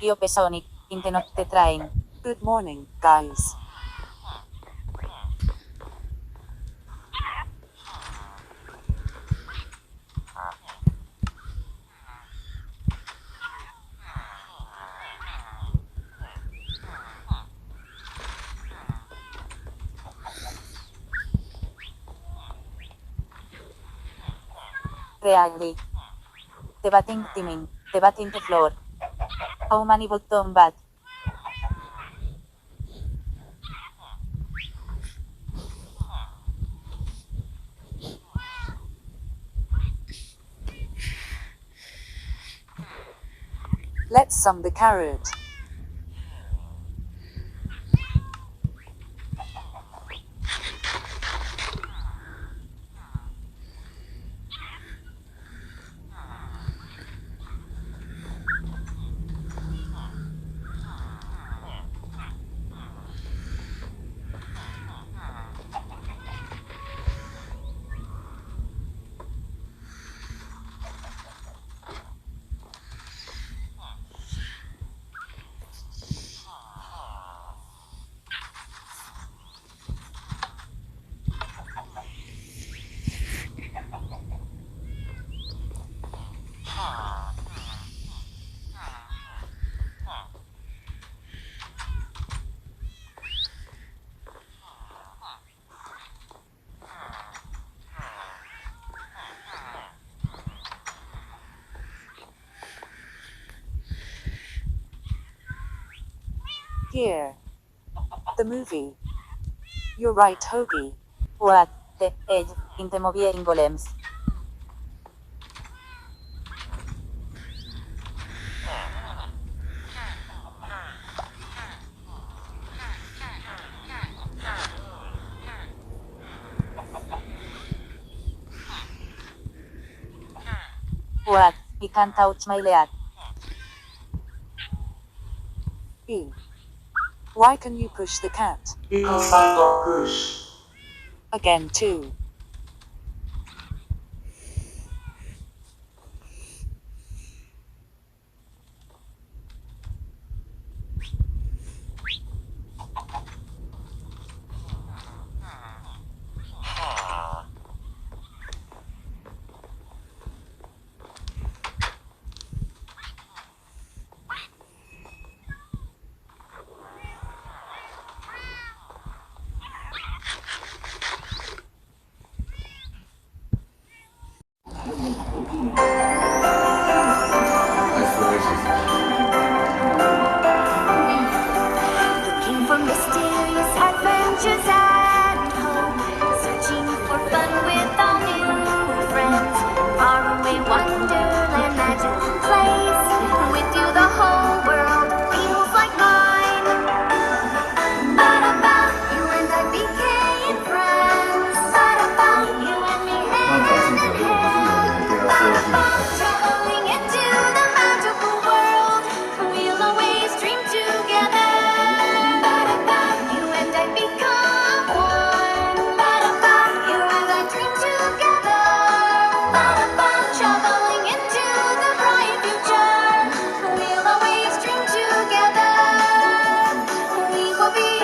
Io Sonic, in the notte train. Good morning, guys. Really. Debating timing, debating the floor. How many bottom bat? Let's sum the carrot. Here. The movie. You're right, Hoagie. What the edge in the movie golems. What? He can't touch my leg. E. Why can you push the cat? Because I got push. Again too. Looking for mysterious adventures and hope, searching for fun with all new friends. Faraway wonderland, magical place. With you, the whole world feels like mine. Ba-da-ba, you and I became friends. Ba-da-ba, you and me traveling into the magical world. We'll always dream together. Ba-da-ba, you and I become one. Ba-da-ba, you and I dream together. Ba-da-ba, traveling into the bright future. We'll always dream together. We will be